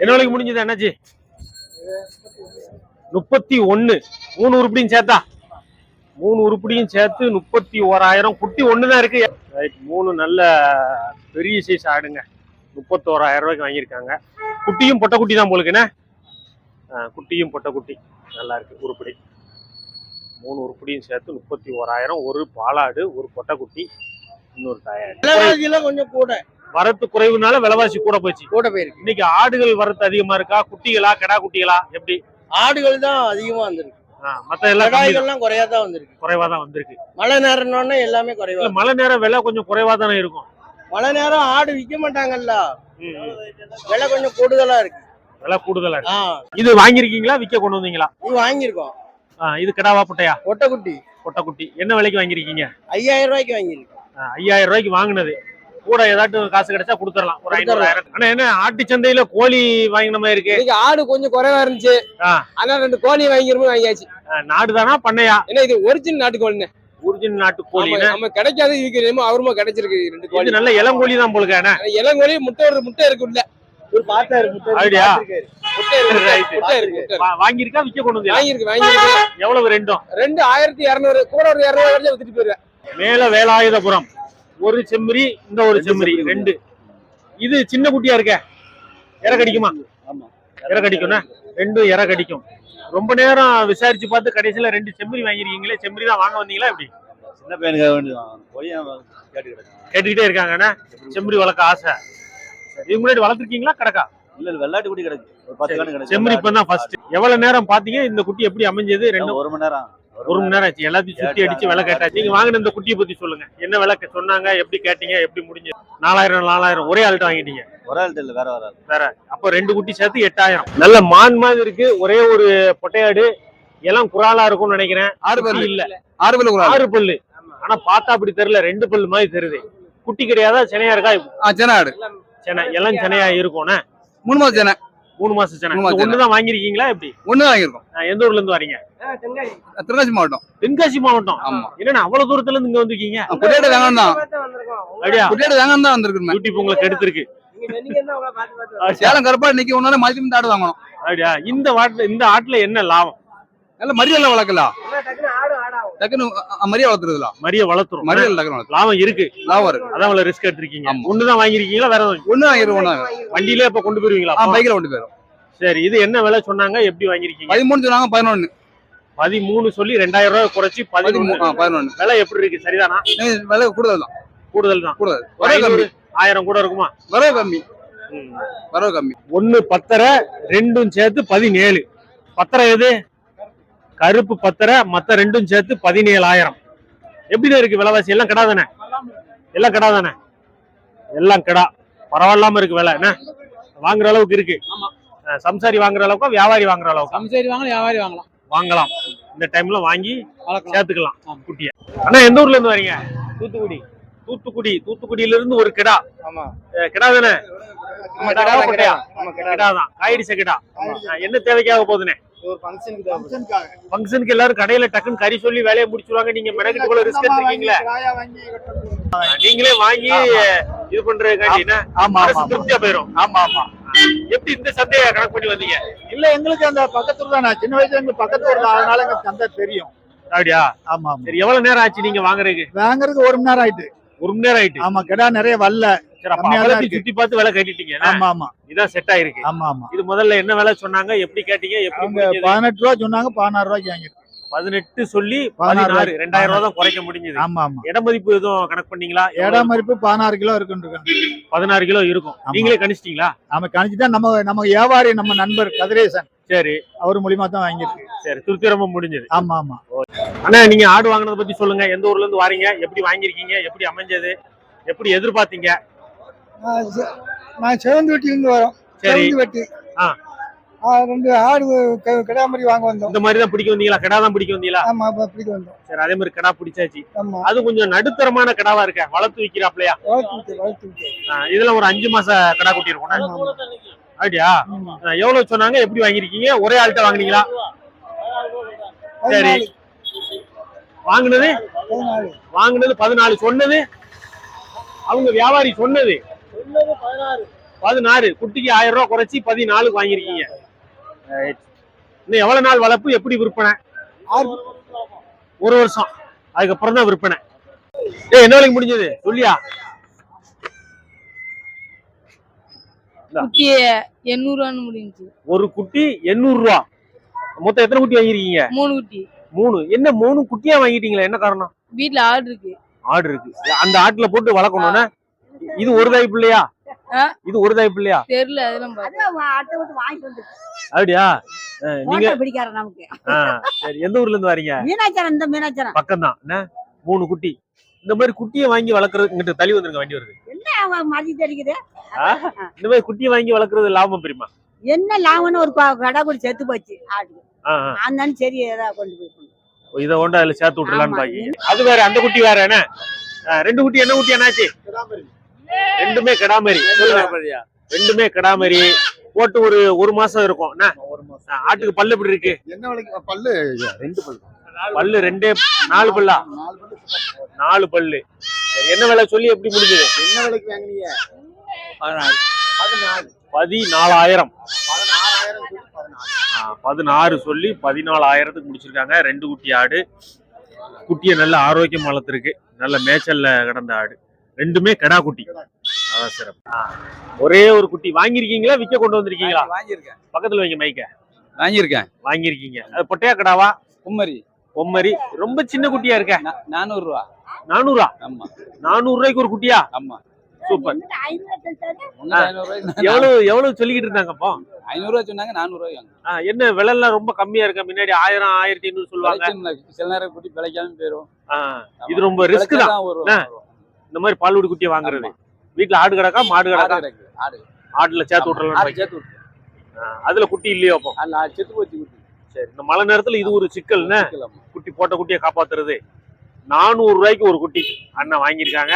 என்ன விலைக்கு முடிஞ்சது அண்ணாச்சி? 31. 3 உருப்படியும் சேர்த்தா 3 உருப்படியும் சேர்த்து 31,000. குட்டி ஒண்ணுதான் இருக்கு. 3 நல்ல பெரிய சைஸ் ஆடுங்க 31,000 ரூபாய்க்கு வாங்கியிருக்காங்க. குட்டியும் பொட்டை குட்டி தான் போலுக்கு. என்ன குட்டியும் பொட்டை குட்டி நல்லா இருக்கு. உருப்படி 3 உருப்படியும் சேர்த்து 31,000. ஒரு பாலாடு, ஒரு பொட்டை குட்டி, இன்னொரு தாயாடு. கொஞ்சம் கூட வரத்து குறைவுனால விலைவாசி கூட போயிருக்கு. இன்னைக்கு ஆடுகள் வரத்து அதிகமா இருக்கா, குட்டிகளா கடா குட்டிகளா எப்படி? ஆடுகள் தான் அதிகமா வந்திருக்கு. மத்த எல்லாம் குறையாதான் வந்திருக்கு. குறைவாதான் வந்திருக்கு. மழை நேரம்னு எல்லாமே குறைவா. மழை நேரம் விலை கொஞ்சம் குறைவா தானே இருக்கும். மழை நேரம் ஆடு விற்க மாட்டாங்கல்ல, விலை கொஞ்சம் கூடுதலா இருக்கு. விலை கூடுதலா இருக்கு. இது வாங்கிருக்கீங்களா, விற்க கொண்டு வந்தீங்களா? இது வாங்கியிருக்கோம். இது கிடாவா பொட்டையா? பொட்டை குட்டி. பொட்டை குட்டி என்ன விலைக்கு வாங்கிருக்கீங்க? 5,000 ரூபாய்க்கு வாங்கிருக்கோம். 5,000 ரூபாய்க்கு வாங்கினது. கூட ஏதாட்டும் காசு கிடைச்சா கொடுத்துடலாம். ஒரு 500,000. ஆனா என்ன ஆட்டு சந்தையில கோழி வாங்கின மாதிரி இருக்கு. இன்னைக்கு ஆடு கொஞ்சம் குறைவா இருந்துச்சு, அதனால 2 கோழி வாங்கியாச்சு. நாடுதானா பண்ணையா? ஏன்னா இது ஒரிஜினல் நாட்டு கோழின்னு. ஒரிஜினல் நாட்டு கோழி நம்ம கிடைக்காது. இதுக்கு அவருமா கிடைச்சிருக்கு 2 கோழி. நல்ல இளங்கோழி தான் போலுக்கான. இளங்கோழி முட்டை இருக்கு உள்ள. ஒரு பாத்தா இருக்கு. ஐடியா முட்டை இருக்கு. வாங்கிருக்கா, விற்க கொண்டு வந்து? வாங்கிருக்கு. எவ்வளவு? ரெண்டு 1,200 கூட ஒரு 200 வரைக்கும் வித்துட்டு போயிருவேன். மேல வேலாயுதபுரம் ஒரு செம்மறி, இந்த ஒரு செம்மறி 2. இது சின்ன குட்டியா இருக்க, இற கடிக்குமா? இற கடிக்கும்னா 2 இற கடிக்கும். ரொம்ப நேரம் விசாரிச்சு பார்த்து கடைசியில 2 செம்மறி வாங்கிருக்கீங்களே. செம்மறி தான் வாங்க வந்தீங்களா எப்படி? சின்ன பையனுக்கு கேட்டுக்கிட்டே இருக்காங்கண்ணா. செம்மறி வளர்க்க ஆசை. இதுக்கு முன்னாடி வளர்த்துருக்கீங்களா கடக்கா? இல்ல வெள்ளாட்டு குட்டி கிடக்கு. 10 கிடக்கு. செம்மறி இப்பதான் ஃபர்ஸ்ட். எவ்வளவு நேரம் பாத்தீங்க? இந்த குட்டி எப்படி அமைஞ்சது? 1 மணி நேரம். 1 மணி நேரம் ஆச்சு. எல்லாத்தையும் சுத்தி அடிச்சு விலை கேட்டாச்சு. நீங்க வாங்கின இந்த குட்டியை பத்தி சொல்லுங்க. என்ன விலை சொன்னாங்க, எப்படி கேட்டீங்க, எப்படி முடிஞ்சது? 4,000 ஒரே ஆள்கிட்ட வாங்கிட்டீங்க? ஒரு ஆள்கிட்ட இல்ல, வேற. அப்போ 2 குட்டி சேர்த்து 8,000. நல்ல மான் மாதிரி இருக்கு. ஒரே ஒரு பொட்டையாடு. எல்லாம் குறாலா இருக்கும்னு நினைக்கிறேன். 6 பல்லு இல்ல, 6 பல்லு. 6 பல்லு. ஆனா பார்த்தா அப்படி தெரியல, 2 பல்லு மாதிரி தெரியுது. குட்டி கிடையாதா, சென்னையா இருக்கா? சென்னை ஆடு. சென்னை எல்லாம் சென்னையா இருக்கும்னா 3 மாசம் சென்னை. 3 மாசம் சென்னை. ஒண்ணுதான் வாங்கிருக்கீங்களா எப்படி? ஒண்ணு வாங்கிருக்கோம். எந்த ஊர்ல இருந்து வரீங்க? தென்காசி மாவட்டம். தென்காசி மாவட்டம். ஆமா. என்னன்னா அவ்வளவு தூரத்துல இருந்து இங்க வந்திருக்கீங்க? குட்டியாடு வேங்கன் தான். ஐடியா குட்டியாடு வேங்கன் தான் வந்திருக்கேன். யூடியூப் உங்களுக்கு எடுத்திருக்கு. சேலம் கருப்பா இன்னைக்கு ஒன்னால மதியம் ஆடு வாங்கணும். ஐடியா. இந்த ஆட்டுல என்ன லாபம்? நல்ல மரியெல்லாம் வளர்க்கலாம். டக்குன்னு மரிய வளர்த்துறதுல. மரிய வளர்த்துறோம். மரியல் டக்குன்னு லாபம் இருக்கு. லாபம் இருக்கு. அதான் அவ்வளவு ரிஸ்க் எடுத்திருக்கீங்க. ஒண்ணுதான் வாங்கிருக்கீங்களா, வேற ஒண்ணு வாங்கிருவோம். வண்டியிலே இப்ப கொண்டு போயிருவீங்களா? பைக்ல கொண்டு போயிரும். சரி, இது என்ன விலை சொன்னாங்க, எப்படி வாங்கிருக்கீங்க? 13 சொன்னாங்க. 11. 13 சொல்லி 2,000 ரூபாய் குறைச்சி 11. விலை எப்படி இருக்கு? சரிதானா? விலை கூடுதல் தான். கூடுதல் தான். கூடுதல். 1000 கூட இருக்குமா? வரவு கம்மி. வரவு கம்மி. 1 10 2 சேர்த்து 17. 10 எது? கருப்பு 10, மத்த 2 சேர்த்து 17,000. எப்படிதான் இருக்கு விலைவாசி? எல்லாம் கடா தானே? எல்லாம் கடா தானே? எல்லாம் கடா. பரவாயில்லாம இருக்கு விலை. என்ன வாங்குற அளவுக்கு இருக்கு? சம்சாரி வாங்குற அளவுக்கா, வியாபாரி வாங்குற அளவுக்கு? சம்சாரி வாங்கலாம், வியாபாரி வாங்கலாம். இந்த டைம்ல வாங்கி சேர்த்துக்கலாம் குட்டிய. அண்ணா எந்த ஊர்ல இருந்து வரீங்க? தூத்துக்குடி. தூத்துக்குடியில இருந்து ஒரு கிடா. கிடா தானே? கிடா தான். காயடிச்ச கிடா. என்ன தேவைக்காக போகுதுனே? ஃபங்க்ஷனுக்கு எல்லாரும் கடையில டக்குன்னு கறி சொல்லி வேலையை முடிச்சுருவாங்க. நீங்க மெனக்கிட்டு கூட ரிஸ்க் எடுத்துக்கீங்களே. நீங்களே வாங்கி இது பண்றதுக்காண்டி திருப்தியா போயிரும். எப்படி இந்த சந்தையை கணக்கு பண்ணி வந்தீங்க? இல்ல, எங்களுக்கு அந்த பக்கத்துல தான். சின்ன வயசுல எங்களுக்கு பக்கத்துல, அதனால எங்களுக்கு சந்தை தெரியும். அப்படியா? ஆமா. சரி, எவ்வளவு நேரம் ஆச்சு நீங்க வாங்குறதுக்கு? 1 மணி நேரம் ஆயிட்டு. 1 மணி நேரம் ஆயிட்டு. ஆமா, கிடா நிறைய வரல. சுத்தி பார்த்து விலை கட்டிட்டீங்க. ஆமா. இதான் செட் ஆயிருக்கு. ஆமா. இது முதல்ல என்ன விலை சொன்னாங்க, எப்படி கேட்டீங்க? எப்படி? 18 ரூபா சொன்னாங்க. 16 ரூபாய்க்கு வாங்கிருக்கோம். 18 சொல்லி 16, 2,000 ரூபா தான் குறைக்க முடிஞ்சது. ஆமா. இட மதிப்பு எதுவும் கணக்கு பண்ணீங்களா? இட மதிப்பு 16 கிலோ இருக்குன்னு. 16 கிலோ இருக்கும். நீங்களே கணிச்சிட்டீங்களா? நம்ம கணிச்சுட்டா நம்ம வியாபாரி, நம்ம நண்பர் கதிரேசன். சரி, அவர் மூலியமா தான் வாங்கிருக்கு. சரி, திருப்திகரமா முடிஞ்சது. ஆமா. அண்ணா, நீங்க ஆடு வாங்கினதை பத்தி சொல்லுங்க. எந்த ஊர்ல இருந்து வாரீங்க, எப்படி வாங்கிருக்கீங்க, எப்படி அமைஞ்சது, எப்படி எதிர்பார்த்தீங்க? நான் செவந்திவெட்டிலிருந்து வரோம். செவந்திவெட்டி. 2 ஆடு கிடா மாதிரி வாங்க வந்தோம். இந்த மாதிரி தான் பிடிக்க வந்தீங்களா? கடா தான் பிடிக்க வந்தீங்களா? ஆமா, பிடிக்க வந்தோம். சரி, அதே மாதிரி கடா பிடிச்சாச்சு. ஆமா. அது கொஞ்சம் நடுத்தரமான கடாவா இருக்க, வளர்த்து விக்கிறாப்லையா? வளர்த்து. இதுல ஒரு 5 மாச கடா குட்டி இருக்கும். அப்படியா? எவ்வளவு சொன்னாங்க, எப்படி வாங்கிருக்கீங்க? ஒரே ஆள்கிட்ட வாங்குனீங்களா? சரி, வாங்குனது 14. சொன்னது அவங்க வியாபாரி சொன்னது 16 குட்டிக்கு 1000 ரூபாய் குறைச்சி 14 வாங்கிருக்கீங்க. இன்னும் எவ்வளவு நாள் வளர்ப்பு, எப்படி விற்பனை? 1 வருஷம், அதுக்கப்புறம் தான் விற்பனை. என்ன விலைக்கு முடிஞ்சது சொல்லியா? குட்டி 800 ரூபான்னு முடிஞ்சு. ஒரு குட்டி 800 ரூபா. மொத்தம் எத்தனை குட்டி வாங்கிருக்கீங்க? 3 குட்டி. 3. என்ன 3 குட்டியா வாங்கிட்டீங்களா? என்ன காரணம்? வீட்ல ஆடு இருக்கு. ஆடு இருக்கு, அந்த ஆட்டுல போட்டு வளர்க்கணும்னா. இது ஒரு தாய் பிள்ளையா? இது ஒரு தாய் பிள்ளையா தெரியல, அதெல்லாம் ஆட்டை விட்டு வாங்கிட்டு வந்து அப்படியா? நீங்க பிடிக்கார நமக்கு. சரி, எந்த ஊர்ல இருந்து வரீங்க? மீனாட்சரம். இந்த மீனாட்சரம் பக்கம் தான். 3 குட்டி. இந்த மாதிரி குட்டியை வாங்கி வளர்க்கறது இங்கிட்ட தள்ளி வந்துருங்க, வண்டி வருது. என்ன மதி தெரியுது? இந்த மாதிரி குட்டியை வாங்கி வளர்க்கறது லாபம் பெரியமா? என்ன லாபம்னு ஒரு கடை கூட செத்து போச்சு ஆடு. அந்த சரி ஏதாவது கொண்டு போய் இதை கொண்டு அதுல சேர்த்து விட்டுலான்னு பாக்கீங்க. அது வேற, அந்த குட்டி வேற. என்ன 2 குட்டி? என்ன குட்டி என்னாச்சு? ரெண்டுமே கிடாமரி. ரெண்டுமே கிடாமரி போட்டு ஒரு மாசம் இருக்கும். ஆட்டுக்கு பல்லு எப்படி இருக்கு? என்ன விலைக்கு பல்லு? 2 பல்லு. பல்லு 4 பல்லா? 4 பல்லு. என்ன விலை சொல்லி எப்படி முடிஞ்சது? என்ன விலைக்கு வாங்குனீங்க? 14,000. 16 சொல்லி 14,000க்கு முடிச்சிருக்காங்க. 2 குட்டி ஆடு. குட்டியை நல்ல ஆரோக்கியம் வளர்த்துருக்கு, நல்ல மேய்ச்சல்ல கிடந்த ஆடு. ரெண்டுமே கடா குட்டி. அதான் சிறப்பு. ஒரே ஒரு குட்டி வாங்கிருக்கீங்களா, விற்க கொண்டு வந்திருக்கீங்களா? வாங்கியிருக்கேன். பக்கத்துல வைங்க மைக்க. வாங்கியிருக்கீங்க. அது பொட்டையா கடாவா? கும்மரி. ரொம்ப சின்ன குட்டியா இருக்க. 400 ரூபா. 400? ஆமா. 400 ரூபாய்க்கு ஒரு குட்டியா? ஆமா. சூப்பர். 500 எவ்வளவு சொல்லிக்கிட்டு இருந்தாங்க அப்போ? 500 ரூபா சொன்னாங்க, 400 ரூபாய். என்ன விலை எல்லாம் ரொம்ப கம்மியா இருக்க? முன்னாடி 1000 1500 சொல்லுவாங்க. சில நேரம் குட்டி பிழைக்காம போயிரும். இது ரொம்ப ரிஸ்க் தான். இந்த மாதிரி பால்குடி குட்டியை வாங்குறது. வீட்டுல ஆடு கிடக்கா, மாடு கிடக்கா? ஆடுல சேர்த்து விட்டுறலாம். அதுல குட்டி இல்லையோ அப்போ? செத்து போச்சு குட்டி. சரி, இந்த மழை நேரத்துல இது ஒரு சிக்கல். குட்டி போட்ட குட்டியை காப்பாத்துறது. 400 ரூபாய்க்கு ஒரு குட்டி அண்ணன் வாங்கியிருக்காங்க.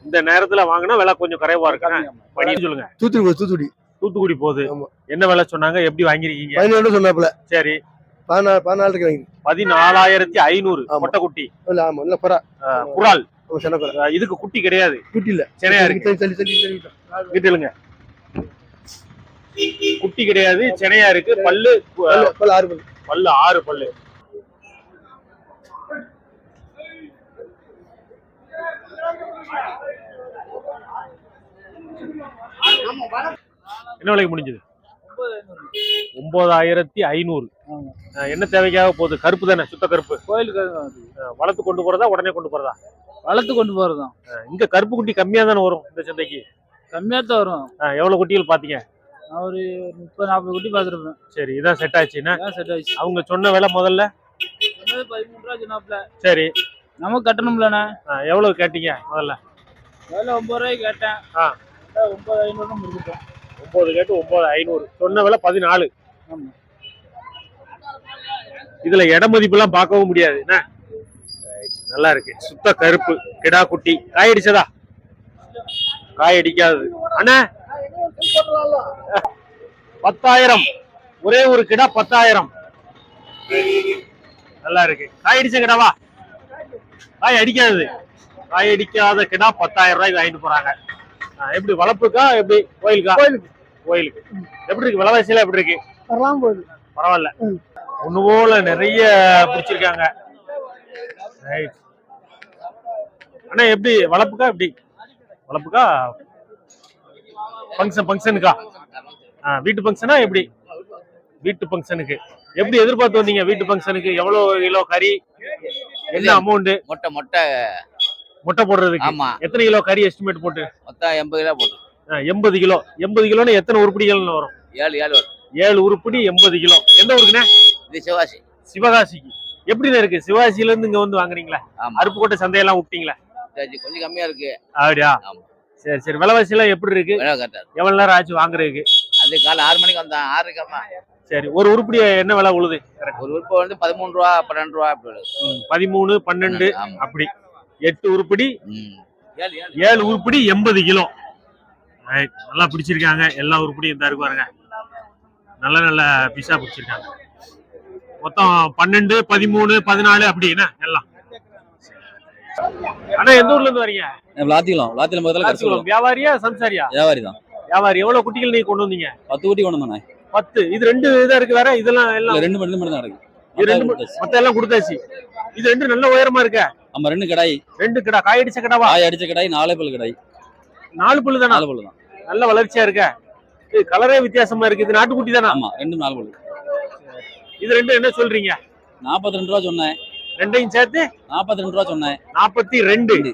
இந்த நேரத்துல வாங்கினா விலை கொஞ்சம் குறைவா இருக்காங்க. பண்ணி சொல்லுங்க. தூத்துக்குடி போகுது. என்ன விலை சொன்னாங்க, எப்படி வாங்கிருக்கீங்க? 14 சொன்னாப்ல. சரி, 14 வாங்கி 14,500 கொட்டை குட்டி. குரால். இதுக்கு குட்டி கிடையாது, குட்டி இல்ல, சென்னையா இருக்கு. வீட்டுலுங்க குட்டி கிடையாது, சென்னையா இருக்கு. பல்லு 6 பல்லு. என்ன விலைக்கு முடிஞ்சது? 9,500. என்ன தேவைக்காக போகுது? கருப்பு தானே, சுத்த கருப்பு. கோயிலுக்கு வளர்த்து கொண்டு போறதா, உடனே கொண்டு போறதா? வளர்த்து கொண்டு போறதுதான். இங்க கருப்பு குட்டி கம்மியா தானே வரும் இந்த சந்தைக்கு? கம்மியா தான் வரும். எவ்வளவு குட்டிகள் பாத்தீங்க? ஒரு 30-40 குட்டி பாத்துருப்பேன். சரி, இதான் செட் ஆச்சுன்னா? செட் ஆச்சு. அவங்க சொன்ன விலை முதல்ல 13 ரூபா சொன்னாப்ல. சரி, நமக்கு கட்டணும்லண்ணே. எவ்வளவு கேட்டீங்க முதல்ல? வேலை 9 ரூபாய்க்கு கேட்டேன். 9,500 முடிச்சிட்டோம். 9 கேட்டு 9,500. சொன்ன விலை 14. ஆமா. இதுல இட மதிப்பு எல்லாம் பார்க்கவும் முடியாது. என்ன நல்லா இருக்கு, சுத்த கருப்பு கிடா குட்டி. காய் அடிச்சதா? காய் அடிக்காது. அண்ணா 10,000. ஒரே ஒரு கிடா 10,000. நல்லா இருக்கு. காய் அடிச்ச கிடாவா? காய் அடிக்காது. காய் அடிக்காத கிடா 10,000 ரூபாய்க்கு வாங்கிட்டு போறாங்க. எப்படி வளர்ப்புக்கா, எப்படி கோயிலுக்கா? கோயிலுக்கு. எப்படி இருக்கு விலைவாசி எல்லாம்? எப்படி இருக்கு? பரவாயில்ல. ஒண்ணு போல நிறைய பிடிச்சிருக்காங்க. அண்ணா எப்படி வளர்ப்புக்கா? எப்படி வளர்ப்புக்கா? ஃபங்க்ஷனுக்கா? வீட்டு ஃபங்க்ஷனா? எப்படி வீட்டு ஃபங்க்ஷனுக்கு எப்படி எதிர்பார்த்து வந்தீங்க? வீட்டு ஃபங்க்ஷனுக்கு எவ்வளவு கிலோ கறி, என்ன அமௌண்ட்? முட்டை போடுறதுக்கு எத்தனை கிலோ கறி எஸ்டிமேட் போட்டு? மொத்தம் 80 கிலோ போட்டு. 80 கிலோ. 80 கிலோன்னு எத்தனை உருப்படிகள் வரும்? 7 வரும். 7 உருப்படி 80 கிலோ. எந்த ஊருக்குண்ணே? இது சிவகாசி. சிவகாசிக்கு. எப்படிண்ணே இருக்கு? சிவகாசியில இருந்து இங்க வந்து வாங்குறீங்களா? அருப்புக்கோட்டை சந்தையெல்லாம் விட்டீங்களா? கொஞ்சம் கம்மியா இருக்கு. அப்படியா? சரி சரி. விலைவாசி எல்லாம் எப்படி இருக்கு? எவ்வளவு நேரம் ஆச்சு வாங்குறதுக்கு? அது காலை 6 மணிக்கு வந்தான். 6:30. சரி, ஒரு உருப்படி என்ன விலை உழுது? ஒரு உருப்படி வந்து 13 ரூபா 12 ரூபா அப்படி. 13 12 அப்படி. 8 உருப்படி 7 உருப்படி 80 கிலோ. நல்லா பிடிச்சிருக்காங்க. எல்லா உருப்படியும் இந்த இருக்கு பாருங்க. நல்ல நல்ல பீஸா பிடிச்சிருக்காங்க. மொத்தம் 12 13 14 அப்படின்னா எல்லாம். ஆனா எந்த ஊர்ல இருந்து வரீங்க? விளாத்திக்குளம். முதல்ல வியாபாரியா சம்சாரியா? வியாபாரி தான். வியாபாரி எவ்வளவு குட்டிகள் நீங்க கொண்டு வந்தீங்க? 10 குட்டி கொண்டு வந்தானே. 10. இது 2 இதா இருக்கு, வேற இதெல்லாம் எல்லாம் ரெண்டு மட்டும் தான் இருக்கு. இது 2 மத்த எல்லாம் கொடுத்தாச்சு. இது 2 நல்ல உயரமா இருக்க. நம்ம 2 கடாய். 2 கிடா. காய் அடிச்ச கிடாவா? காய் அடிச்ச கடாய், 4 பல் கடாய். 4 பல்லு தானா? 4 பல்லு தான். நல்ல வளர்ச்சியா இருக்க. இது கலரே வித்தியாசமா இருக்கு. இது நாட்டுக்குட்டி தானா? ஆமா, 2 4 பல்லு. இது 2 என்ன சொல்றீங்க? 42 ரூபா சொன்னேன். ரெண்டையும் சேர்த்து 42 ரூபா சொன்னேன். 42.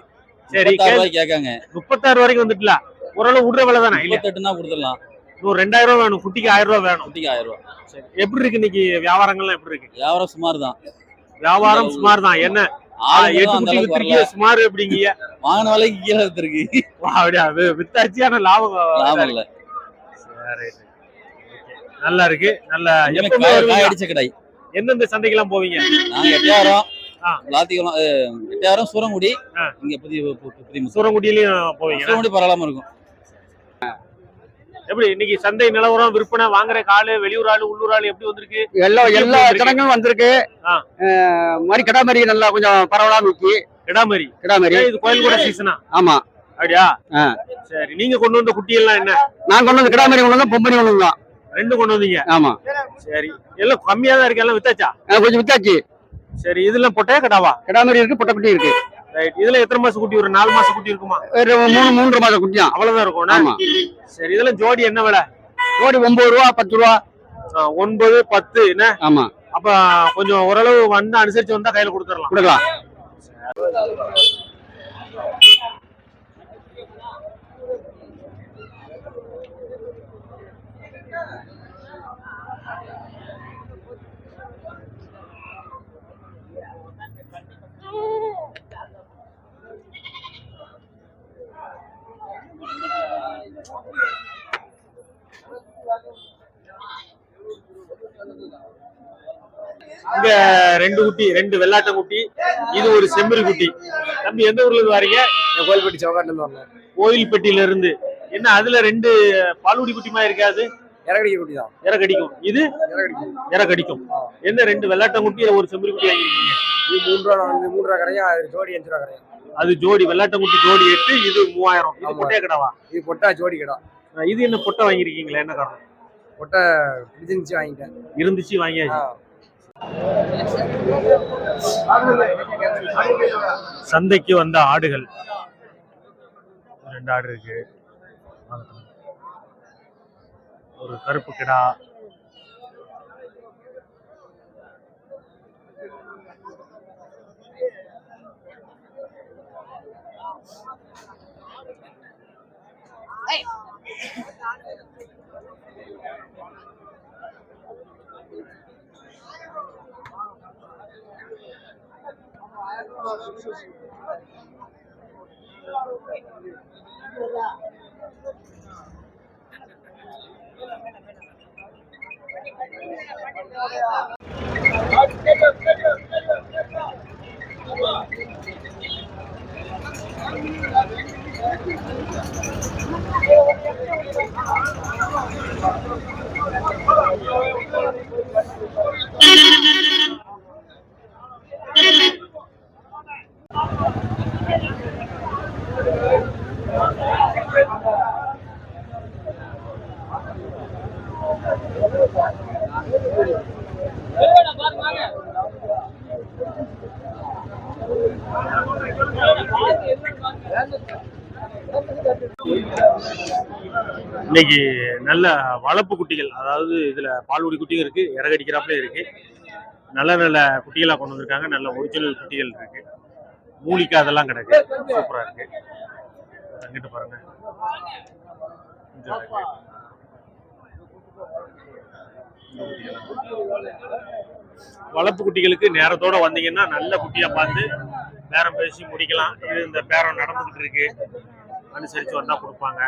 சரி, 36 ரூபாய்க்கு கேட்காங்க. 36 வரைக்கும் வந்துட்டல. ஓரளவு விடுற விலை தானே? இல்ல 38னா கொடுத்துடலாம். இன்னும் 2000 ரூபாய் வேணும். குட்டிக்கு 1000 ரூபாய் வேணும். குட்டிக்கு 1000 ரூபா. சரி, எப்படி இருக்கு இன்னைக்கு வியாபாரங்கள்லாம் எப்படி இருக்கு? வியாபாரம் சுமார் தான். வியாபாரம் சுமார் தான். என்ன 8 அந்த குட்டி அளவுக்கு வித்துருக்கீங்க, சுமார் எப்படிங்க? வாங்கின விலைக்கு கீழே வித்துருக்கு. அப்படியா? வித்தாச்சியான லாபம் லாபம் இல்ல. சரி, நல்லா இருக்கு. நல்ல காய் அடிச்ச கடை. எந்தெந்த சந்தைக்கெல்லாம் போவீங்க? நாங்க 8000 லாத்திக்குளம் 8000 சூரங்குடி. இங்க புதிய சூரங்குடியிலயும் போவீங்க? சூரங்குடி பரவாயில்லாம இருக்கும். எப்படி இன்னைக்கு சந்தை நிலவரம், விற்பனை, வாங்குற காலு, வெளியூர் ஆளு, உள்ளூர் ஆளு எப்படி வந்திருக்கு? எல்லா ஜனங்களும் வந்திருக்கு. மாதிரி கிடாமரி நல்லா கொஞ்சம் பரவலாம இருக்கு. கிடாமரி. இது கோயில் கூட சீசனா? ஆமா. அப்படியா? சரி, நீங்க கொண்டு வந்த குட்டி எல்லாம் என்ன? நான் கொண்டு வந்து கிடாமரி கொண்டு வந்தா, பொம்பனி கொண்டு வந்தோம். 2 கொண்டு வந்தீங்க? ஆமா. சரி, எல்லாம் கம்மியா தான் இருக்கு. எல்லாம் வித்தாச்சா? கொஞ்சம் வித்தாச்சு. சரி, இதெல்லாம் பொட்டையா கடாவா? கிடாமரி இருக்கு, பொட்டை குட்டி இருக்கு. ரைட். இதுல எத்தனை மாசம் குட்டி? ஒரு 4 மாசம் குட்டி இருக்குமா? 3 மாசம் குட்டி தான். அவ்வளவுதான் இருக்கும். ஆமா. சரி, இதெல்லாம் ஜோடி என்ன விலை? ஜோடி 9 ரூபா 10 ரூபா. 9 10 என்ன? ஆமா. அப்ப கொஞ்சம் ஓரளவு வந்து அனுசரிச்சு வந்தா கையில கொடுக்கலாம். இங்க 2 குட்டி, 2 வெள்ளாட்டம் குட்டி, இது ஒரு செம்மறி குட்டி. தம்பி எந்த ஊர்ல இருந்து வரீங்க? கோயில்பட்டி சவகாட்டுல இருந்து வரேன். கோயில்பட்டியில இருந்து. என்ன அதுல 2 பாலுடி குட்டிமா இருக்காது? இறகடிக்க குட்டி தான். இறகடிக்கும். இது இறகடிக்கும். என்ன 2 வெள்ளாட்டம் குட்டி, ஒரு செம்மறி குட்டி வாங்கிருக்கீங்க? இது 3 ரூபா, 3 ரூபா கரையா, ஜோடி 5 ரூபா கரையா. அது ஜோடி வெள்ளாட்டம் குட்டி ஜோடி 8, இது 3000. இது பொட்டைய கிடாவா? இது பொட்டா ஜோடி கிடா. இது என்ன பொட்டை வாங்கிருக்கீங்களா? என்ன காரணம்? பொட்டை இருந்துச்சு வாங்கிட்டேன். இருந்துச்சு வாங்கியாச்சு. சந்தைக்கு வந்த ஆடுகள் 2 ஆடு இருக்கு. ஒரு கருப்பு கிடா, இன்னைக்கு நல்ல வளர்ப்பு குட்டிகள், அதாவது இதுல பால்குடி குட்டியும் இருக்கு, இறகடிக்கிறாப்புல இருக்கு. நல்ல நல்ல குட்டிகளா கொண்டு வந்திருக்காங்க. நல்ல ஒரிஜினல் குட்டிகள் இருக்கு. மூலிகை அதெல்லாம் கிடக்கு. சூப்பரா இருக்கு. அங்கிட்டு பாருங்க. வளர்ப்பு குட்டிகளுக்கு நேரத்தோட வந்தீங்கன்னா நல்ல குட்டியா பார்த்து பேரம் பேசி முடிக்கலாம். இது இந்த பேரம் நடந்துகிட்டு இருக்கு. அனுசரிச்சு வந்தா கொடுப்பாங்க.